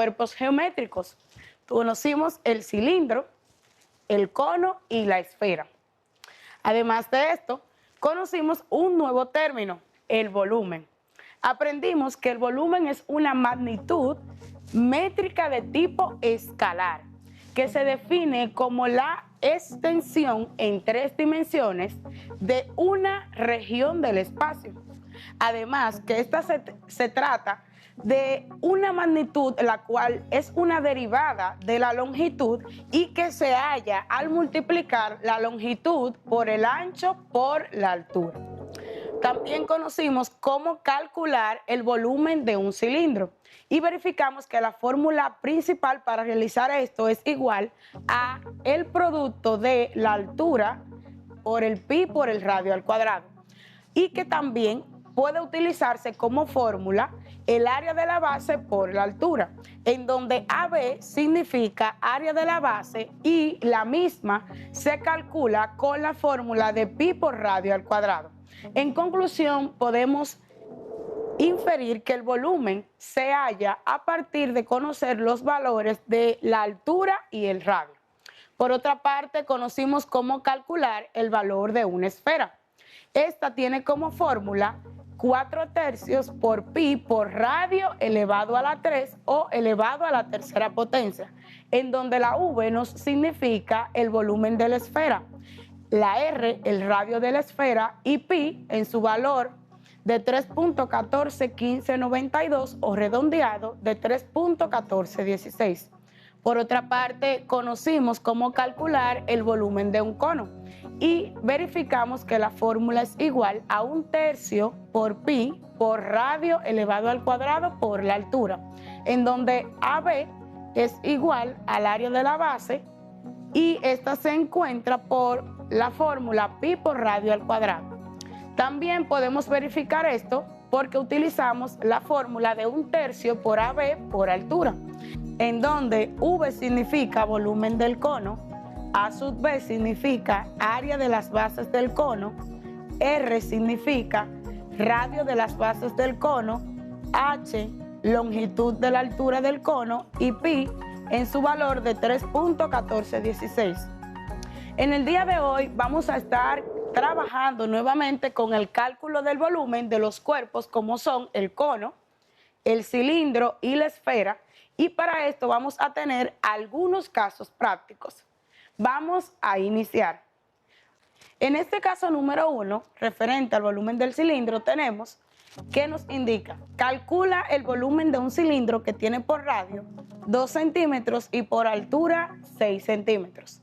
cuerpos geométricos. Conocimos el cilindro, el cono y la esfera. Además de esto, conocimos un nuevo término, el volumen. Aprendimos que el volumen es una magnitud métrica de tipo escalar, que se define como la extensión en 3 dimensiones de una región del espacio. Además, que esta se trata de una magnitud la cual es una derivada de la longitud y que se halla al multiplicar la longitud por el ancho por la altura. También conocimos cómo calcular el volumen de un cilindro y verificamos que la fórmula principal para realizar esto es igual a el producto de la altura por el pi por el radio al cuadrado, y que también puede utilizarse como fórmula el área de la base por la altura, en donde AB significa área de la base y la misma se calcula con la fórmula de pi por radio al cuadrado. En conclusión, podemos inferir que el volumen se halla a partir de conocer los valores de la altura y el radio. Por otra parte, conocimos cómo calcular el valor de una esfera. Esta tiene como fórmula 4/3 por pi por radio elevado a la 3 o elevado a la tercera potencia, en donde la V nos significa el volumen de la esfera, la R el radio de la esfera y pi en su valor de 3.141592 o redondeado de 3.1416. Por otra parte, conocimos cómo calcular el volumen de un cono y verificamos que la fórmula es igual a 1/3 por pi por radio elevado al cuadrado por la altura, en donde AB es igual al área de la base y esta se encuentra por la fórmula pi por radio al cuadrado. También podemos verificar esto porque utilizamos la fórmula de 1/3 por AB por altura, en donde V significa volumen del cono, A sub B significa área de las bases del cono, R significa radio de las bases del cono, H longitud de la altura del cono y pi en su valor de 3.1416. En el día de hoy vamos a estar trabajando nuevamente con el cálculo del volumen de los cuerpos como son el cono, el cilindro y la esfera, y para esto vamos a tener algunos casos prácticos. Vamos a iniciar. En este caso número 1, referente al volumen del cilindro, tenemos que nos indica, calcula el volumen de un cilindro que tiene por radio 2 centímetros y por altura 6 centímetros.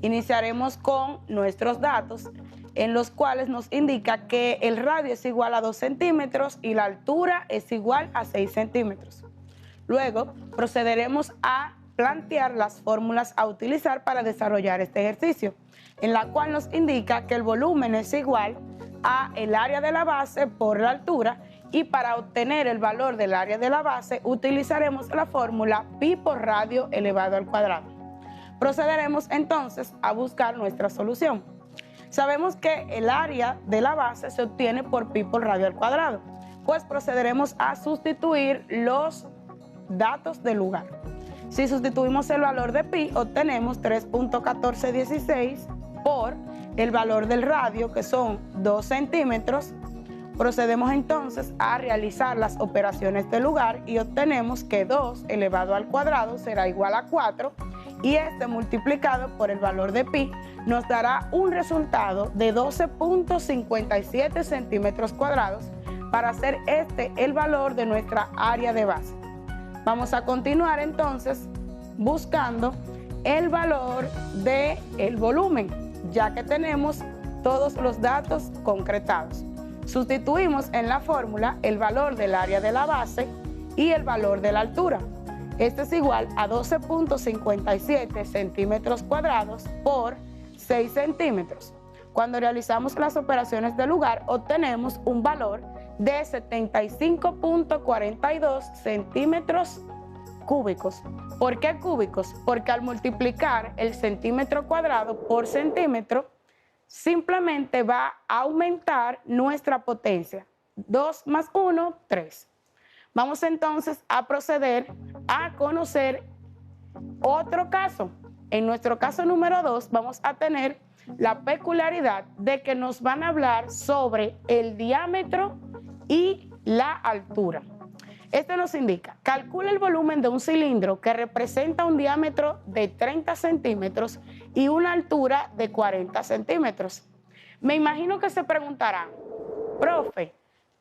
Iniciaremos con nuestros datos, en los cuales nos indica que el radio es igual a 2 centímetros y la altura es igual a 6 centímetros. Luego procederemos a plantear las fórmulas a utilizar para desarrollar este ejercicio, en la cual nos indica que el volumen es igual a el área de la base por la altura, y para obtener el valor del área de la base utilizaremos la fórmula pi por radio elevado al cuadrado. Procederemos entonces a buscar nuestra solución. Sabemos que el área de la base se obtiene por pi por radio al cuadrado, pues procederemos a sustituir los datos del lugar. Si sustituimos el valor de pi, obtenemos 3.1416 por el valor del radio, que son 2 centímetros. Procedemos entonces a realizar las operaciones del lugar y obtenemos que 2 elevado al cuadrado será igual a 4, y este multiplicado por el valor de pi nos dará un resultado de 12.57 centímetros cuadrados para hacer este el valor de nuestra área de base. Vamos a continuar entonces buscando el valor del volumen, ya que tenemos todos los datos concretados. Sustituimos en la fórmula el valor del área de la base y el valor de la altura. Este es igual a 12.57 centímetros cuadrados por 6 centímetros. Cuando realizamos las operaciones del lugar, obtenemos un valor de 75.42 centímetros cúbicos. ¿Por qué cúbicos? Porque al multiplicar el centímetro cuadrado por centímetro, simplemente va a aumentar nuestra potencia. 2 más 1, 3. Vamos entonces a proceder a conocer otro caso. En nuestro caso número 2 vamos a tener la peculiaridad de que nos van a hablar sobre el diámetro y la altura. Esto nos indica, calcula el volumen de un cilindro que representa un diámetro de 30 centímetros y una altura de 40 centímetros. Me imagino que se preguntarán, profe,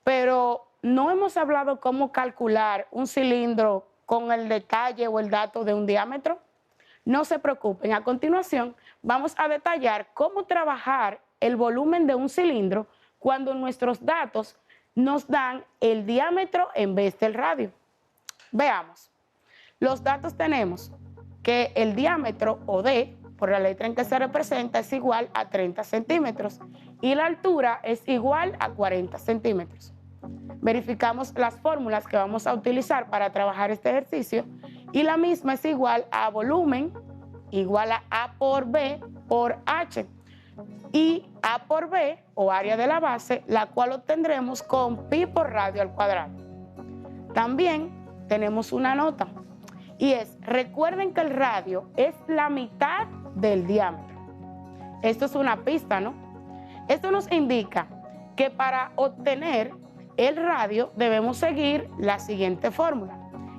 pero no hemos hablado cómo calcular un cilindro con el detalle o el dato de un diámetro. No se preocupen, a continuación vamos a detallar cómo trabajar el volumen de un cilindro cuando nuestros datos nos dan el diámetro en vez del radio. Veamos, los datos tenemos que el diámetro o D, por la letra en que se representa, es igual a 30 centímetros y la altura es igual a 40 centímetros. Verificamos las fórmulas que vamos a utilizar para trabajar este ejercicio y la misma es igual a volumen igual a A por B por H y A por B o área de la base, la cual obtendremos con pi por radio al cuadrado. También tenemos una nota y es, recuerden que el radio es la mitad del diámetro. Esto es una pista, ¿no? Esto nos indica que para obtener el radio debemos seguir la siguiente fórmula.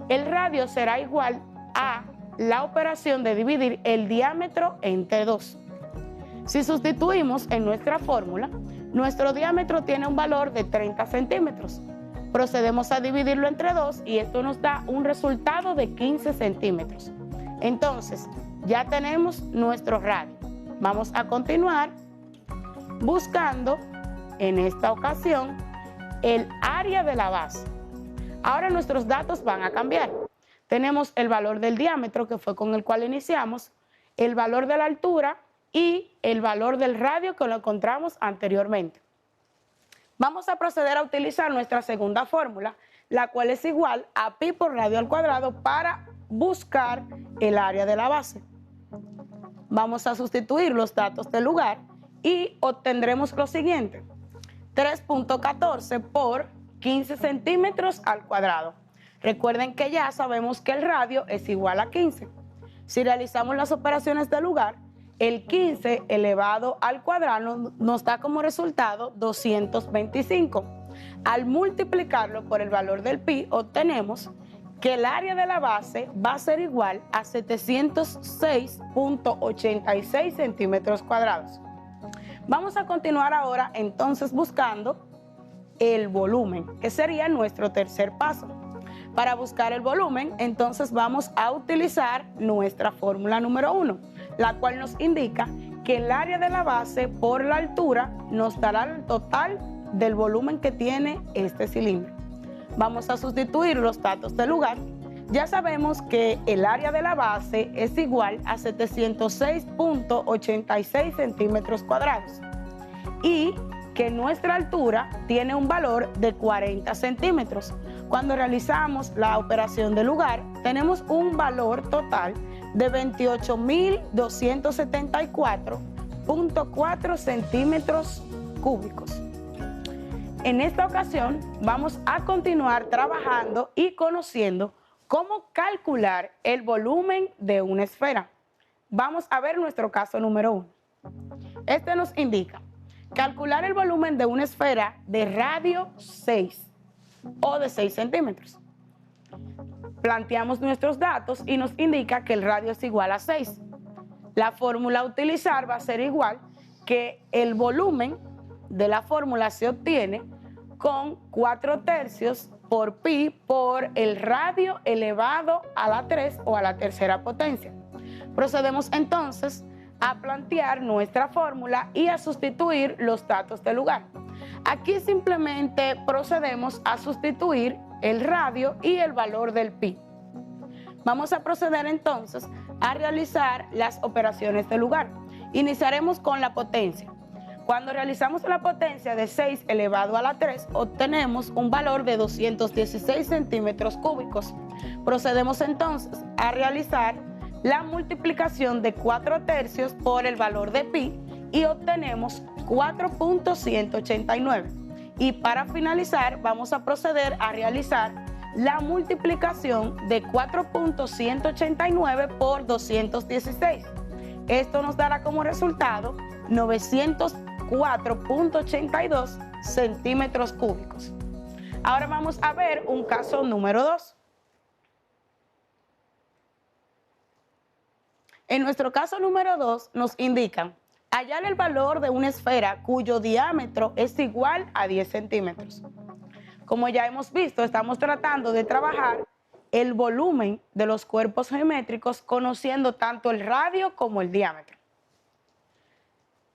El radio será igual a la operación de dividir el diámetro entre 2. Si sustituimos en nuestra fórmula, nuestro diámetro tiene un valor de 30 centímetros. Procedemos a dividirlo entre 2 y esto nos da un resultado de 15 centímetros. Entonces, ya tenemos nuestro radio. Vamos a continuar buscando, en esta ocasión, el área de la base. Ahora nuestros datos van a cambiar. Tenemos el valor del diámetro, que fue con el cual iniciamos, el valor de la altura y el valor del radio que lo encontramos anteriormente. Vamos a proceder a utilizar nuestra segunda fórmula, la cual es igual a pi por radio al cuadrado para buscar el área de la base. Vamos a sustituir los datos del lugar y obtendremos lo siguiente. 3.14 por 15 centímetros al cuadrado. Recuerden que ya sabemos que el radio es igual a 15. Si realizamos las operaciones de lugar, el 15 elevado al cuadrado nos da como resultado 225. Al multiplicarlo por el valor del pi, obtenemos que el área de la base va a ser igual a 706.86 centímetros cuadrados. Vamos a continuar ahora entonces buscando el volumen, que sería nuestro tercer paso. Para buscar el volumen, entonces vamos a utilizar nuestra fórmula número 1, la cual nos indica que el área de la base por la altura nos dará el total del volumen que tiene este cilindro. Vamos a sustituir los datos del lugar. Ya sabemos que el área de la base es igual a 706.86 centímetros cuadrados y que nuestra altura tiene un valor de 40 centímetros. Cuando realizamos la operación de lugar, tenemos un valor total de 28.274.4 centímetros cúbicos. En esta ocasión vamos a continuar trabajando y conociendo cómo calcular el volumen de una esfera. Vamos a ver nuestro caso número 1. Este nos indica calcular el volumen de una esfera de radio 6 o de 6 centímetros. Planteamos nuestros datos y nos indica que el radio es igual a 6. La fórmula a utilizar va a ser igual que el volumen de la fórmula se obtiene con 4/3 por pi por el radio elevado a la 3 o a la tercera potencia. Procedemos entonces a plantear nuestra fórmula y a sustituir los datos del lugar. Aquí simplemente procedemos a sustituir el radio y el valor del pi. Vamos a proceder entonces a realizar las operaciones del lugar. Iniciaremos con la potencia. Cuando realizamos la potencia de 6 elevado a la 3, obtenemos un valor de 216 centímetros cúbicos. Procedemos entonces a realizar la multiplicación de 4/3 por el valor de pi y obtenemos 4.189. Y para finalizar vamos a proceder a realizar la multiplicación de 4.189 por 216. Esto nos dará como resultado 904.82 centímetros cúbicos. Ahora vamos a ver un caso número 2. En nuestro caso número 2 nos indican hallar el valor de una esfera cuyo diámetro es igual a 10 centímetros. Como ya hemos visto, estamos tratando de trabajar el volumen de los cuerpos geométricos conociendo tanto el radio como el diámetro.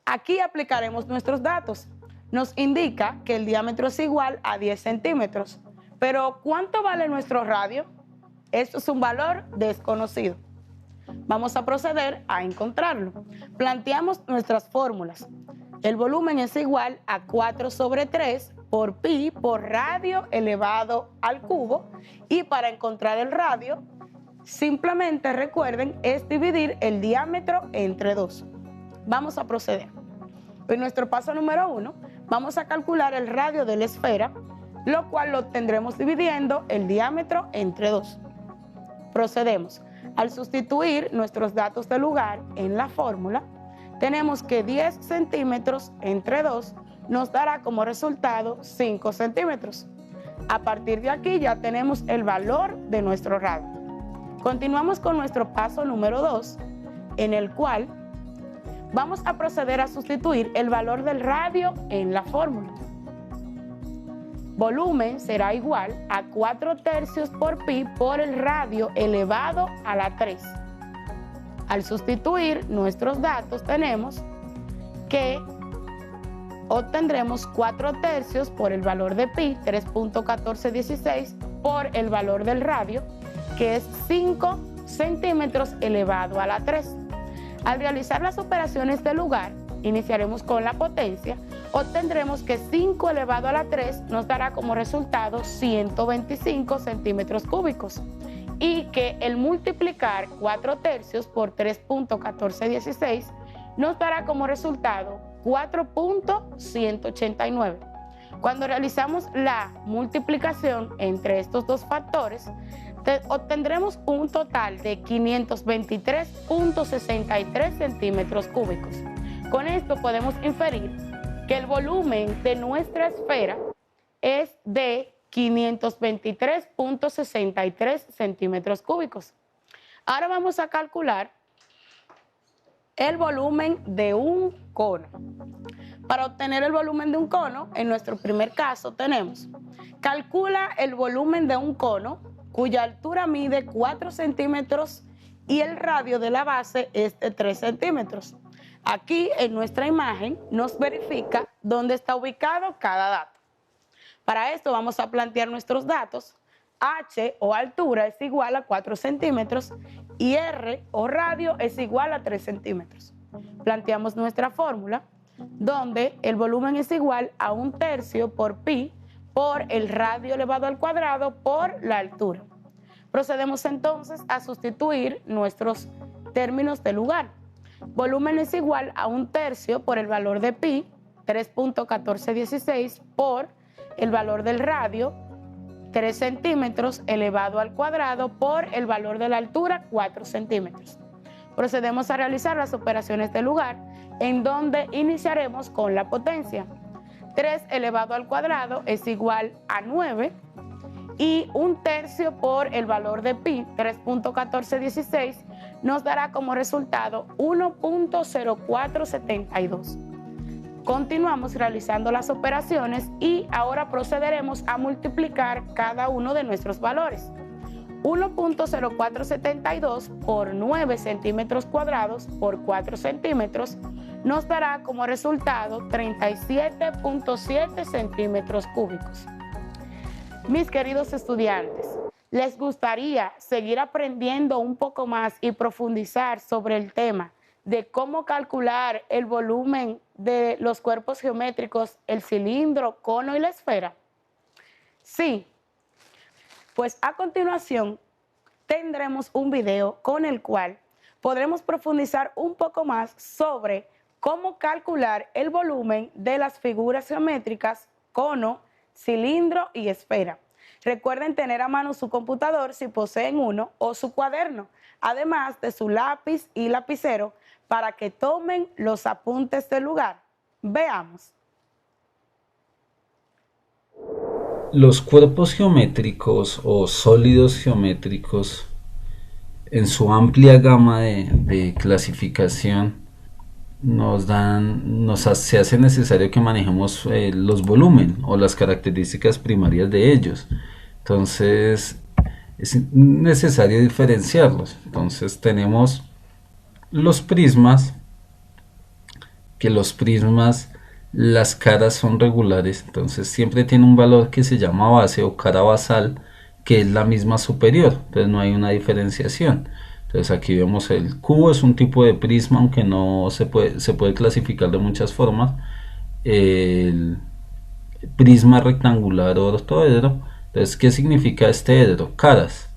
Aquí aplicaremos nuestros datos. Nos indica que el diámetro es igual a 10 centímetros. Pero ¿cuánto vale nuestro radio? Esto es un valor desconocido. Vamos a proceder a encontrarlo. Planteamos nuestras fórmulas. El volumen es igual a 4 sobre 3 por pi por radio elevado al cubo. Y para encontrar el radio, simplemente recuerden, es dividir el diámetro entre 2. Vamos a proceder. En nuestro paso número 1, vamos a calcular el radio de la esfera, lo cual lo tendremos dividiendo el diámetro entre 2. Procedemos. Al sustituir nuestros datos de lugar en la fórmula, tenemos que 10 centímetros entre 2 nos dará como resultado 5 centímetros. A partir de aquí ya tenemos el valor de nuestro radio. Continuamos con nuestro paso número 2, en el cual vamos a proceder a sustituir el valor del radio en la fórmula. Volumen será igual a 4 tercios por pi por el radio elevado a la 3. Al sustituir nuestros datos tenemos que obtendremos 4 tercios por el valor de pi, 3.1416, por el valor del radio, que es 5 centímetros elevado a la 3. Al realizar las operaciones de lugar, iniciaremos con la potencia, obtendremos que 5 elevado a la 3 nos dará como resultado 125 centímetros cúbicos y que el multiplicar 4 tercios por 3.1416 nos dará como resultado 4.189. Cuando realizamos la multiplicación entre estos dos factores, obtendremos un total de 523.63 centímetros cúbicos. Con esto podemos inferir que el volumen de nuestra esfera es de 523.63 centímetros cúbicos. Ahora vamos a calcular el volumen de un cono. Para obtener el volumen de un cono, en nuestro primer caso tenemos, calcula el volumen de un cono cuya altura mide 4 centímetros y el radio de la base es de 3 centímetros. Aquí en nuestra imagen nos verifica dónde está ubicado cada dato. Para esto vamos a plantear nuestros datos. H o altura es igual a 4 centímetros y R o radio es igual a 3 centímetros. Planteamos nuestra fórmula donde el volumen es igual a 1 tercio por pi por el radio elevado al cuadrado por la altura. Procedemos entonces a sustituir nuestros términos de lugar. Volumen es igual a 1 tercio por el valor de pi, 3.1416, por el valor del radio, 3 centímetros elevado al cuadrado, por el valor de la altura, 4 centímetros. Procedemos a realizar las operaciones de lugar, en donde iniciaremos con la potencia. 3 elevado al cuadrado es igual a 9 y 1 tercio por el valor de pi, 3.1416, nos dará como resultado 1.0472. Continuamos realizando las operaciones y ahora procederemos a multiplicar cada uno de nuestros valores. 1.0472 por 9 centímetros cuadrados por 4 centímetros nos dará como resultado 37.7 centímetros cúbicos. Mis queridos estudiantes, ¿les gustaría seguir aprendiendo un poco más y profundizar sobre el tema de cómo calcular el volumen de los cuerpos geométricos, el cilindro, cono y la esfera? Sí. Pues a continuación tendremos un video con el cual podremos profundizar un poco más sobre cómo calcular el volumen de las figuras geométricas, cono, cilindro y esfera. Recuerden tener a mano su computador si poseen uno o su cuaderno, además de su lápiz y lapicero para que tomen los apuntes del lugar. Veamos. Los cuerpos geométricos o sólidos geométricos en su amplia gama de clasificación se hace necesario que manejemos los volúmenes o las características primarias de ellos. Entonces es necesario diferenciarlos. Entonces tenemos los prismas, que los prismas, las caras son regulares, entonces siempre tiene un valor que se llama base o cara basal, que es la misma superior, entonces no hay una diferenciación. Entonces aquí vemos el cubo, es un tipo de prisma, aunque no se puede clasificar de muchas formas. El prisma rectangular o ortoedro. Entonces, ¿qué significa este edro? Caras.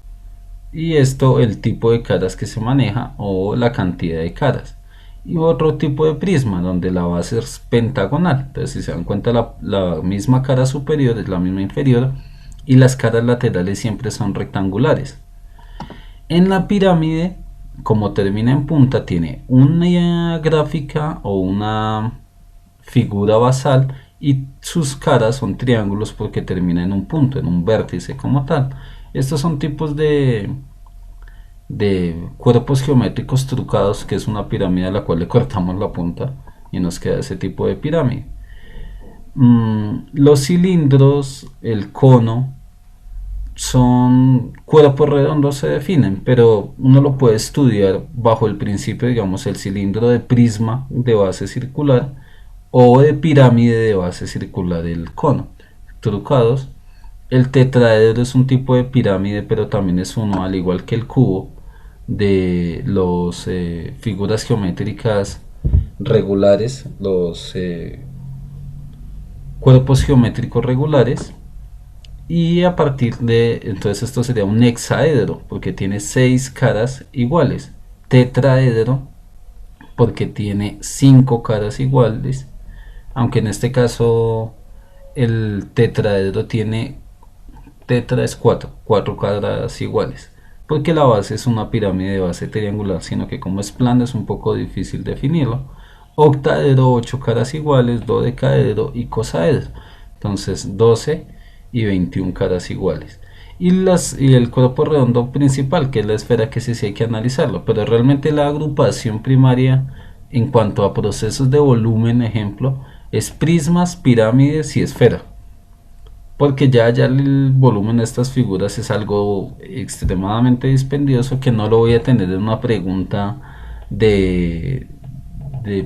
Y esto, el tipo de caras que se maneja o la cantidad de caras. Y otro tipo de prisma donde la base es pentagonal. Entonces, si se dan cuenta, la misma cara superior es la misma inferior y las caras laterales siempre son rectangulares. En la pirámide, como termina en punta, tiene una gráfica o una figura basal y sus caras son triángulos porque termina en un punto, en un vértice como tal. Estos son tipos de cuerpos geométricos trucados, que es una pirámide a la cual le cortamos la punta y nos queda ese tipo de pirámide. Los cilindros, el cono, son cuerpos redondos, se definen, pero uno lo puede estudiar bajo el principio, digamos, el cilindro de prisma de base circular o de pirámide de base circular, el cono, trucados. El tetraedro es un tipo de pirámide, pero también es uno, al igual que el cubo, de los figuras geométricas regulares, los cuerpos geométricos regulares. Y a partir de, entonces esto sería un hexaedro, porque tiene 6 caras iguales. Tetraedro, porque tiene 5 caras iguales, aunque en este caso el tetraedro tiene, tetra es 4 caras iguales, porque la base es una pirámide de base triangular, sino que como es plana es un poco difícil definirlo. Octaedro, 8 caras iguales, dodecaedro y cosaedro, entonces 12 y 21 caras iguales. Y el cuerpo redondo principal, que es la esfera, que sí hay que analizarlo, pero realmente la agrupación primaria en cuanto a procesos de volumen, ejemplo, es prismas, pirámides y esfera, porque ya el volumen de estas figuras es algo extremadamente dispendioso que no lo voy a tener en una pregunta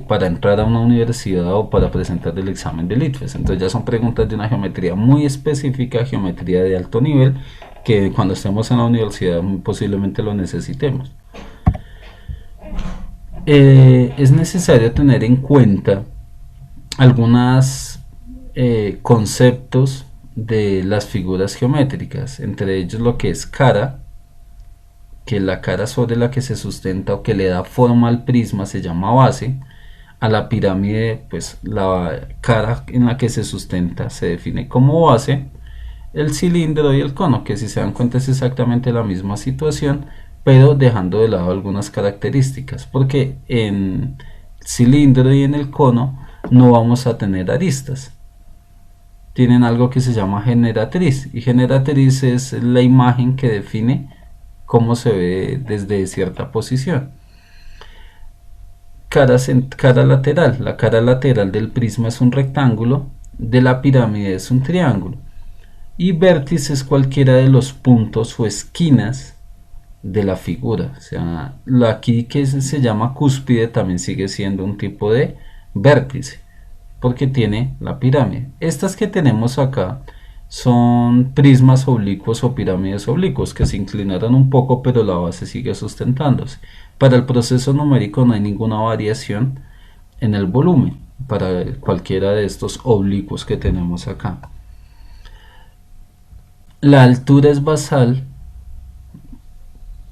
para entrar a una universidad o para presentar el examen del ITFES. Entonces ya son preguntas de una geometría muy específica, geometría de alto nivel, que cuando estemos en la universidad posiblemente lo necesitemos. Es necesario tener en cuenta algunos conceptos de las figuras geométricas, entre ellos lo que es cara, que la cara sobre la que se sustenta o que le da forma al prisma se llama base. A la pirámide, pues la cara en la que se sustenta se define como base. El cilindro y el cono, que si se dan cuenta es exactamente la misma situación, pero dejando de lado algunas características, porque en el cilindro y en el cono no vamos a tener aristas. Tienen algo que se llama generatriz, y generatriz es la imagen que define cómo se ve desde cierta posición. Cara lateral, la cara lateral del prisma es un rectángulo, de la pirámide es un triángulo, y vértice es cualquiera de los puntos o esquinas de la figura. O sea, aquí que se llama cúspide también sigue siendo un tipo de vértice, porque tiene la pirámide. Estas que tenemos acá son prismas oblicuos o pirámides oblicuos, que se inclinaron un poco, pero la base sigue sustentándose. Para el proceso numérico no hay ninguna variación en el volumen para cualquiera de estos oblicuos que tenemos acá. La altura es basal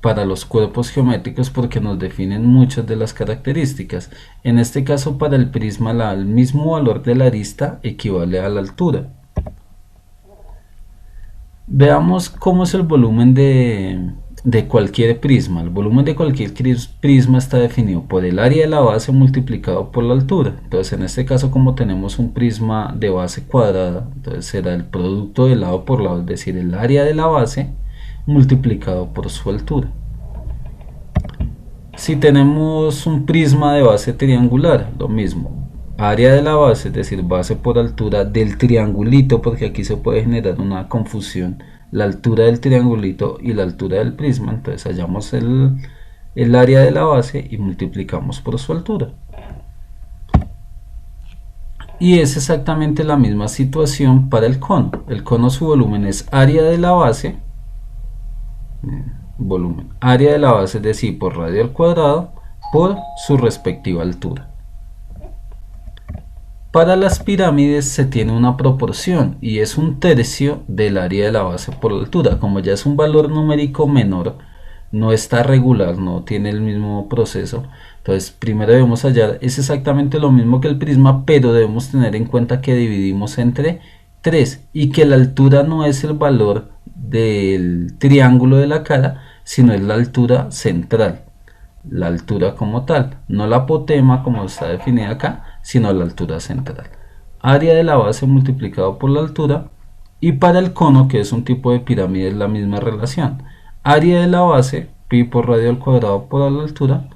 para los cuerpos geométricos porque nos definen muchas de las características. En este caso, para el prisma, el mismo valor de la arista equivale a la altura. Veamos cómo es el volumen de cualquier prisma. El volumen de cualquier prisma está definido por el área de la base multiplicado por la altura. Entonces, en este caso, como tenemos un prisma de base cuadrada, entonces será el producto de lado por lado, es decir, el área de la base multiplicado por su altura. Si tenemos un prisma de base triangular, lo mismo, área de la base, es decir, base por altura del triangulito, porque aquí se puede generar una confusión, la altura del triangulito y la altura del prisma. Entonces hallamos el área de la base y multiplicamos por su altura. Y es exactamente la misma situación para el cono. El cono, su volumen es área de la base, área de la base, es decir, por radio al cuadrado, por su respectiva altura. Para las pirámides se tiene una proporción y es 1/3 del área de la base por la altura. Como ya es un valor numérico menor, no está regular, no tiene el mismo proceso. Entonces primero debemos hallar, es exactamente lo mismo que el prisma, pero debemos tener en cuenta que dividimos entre 3 y que la altura no es el valor del triángulo de la cara, sino es la altura central, la altura como tal, no la apotema como está definida acá, sino la altura central. Área de la base multiplicado por la altura. Y para el cono, que es un tipo de pirámide, es la misma relación. Área de la base, pi por radio al cuadrado por la altura,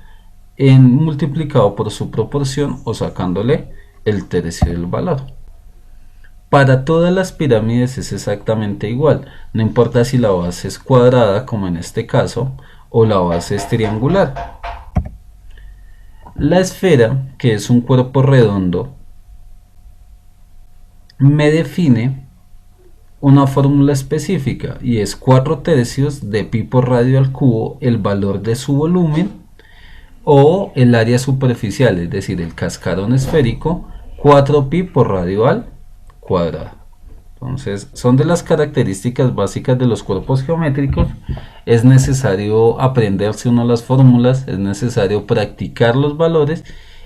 multiplicado por su proporción o sacándole el tercio del valor. Para todas las pirámides es exactamente igual, no importa si la base es cuadrada, como en este caso, o la base es triangular. La esfera, que es un cuerpo redondo, me define una fórmula específica y es 4/3 de pi por radio al cubo, el valor de su volumen, o el área superficial, es decir, el cascarón esférico, 4pi por radio al cuadrado. Entonces, son de las características básicas de los cuerpos geométricos. Es necesario aprenderse uno las fórmulas, es necesario practicar los valores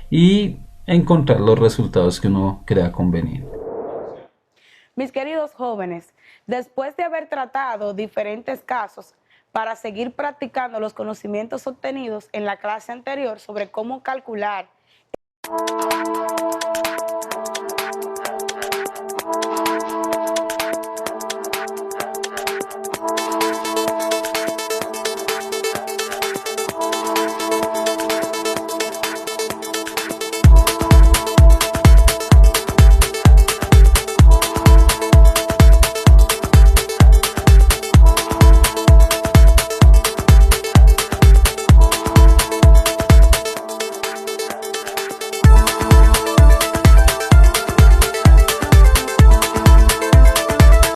y encontrar los resultados que uno crea conveniente. Mis queridos jóvenes, después de haber tratado diferentes casos para seguir practicando los conocimientos obtenidos en la clase anterior sobre cómo calcular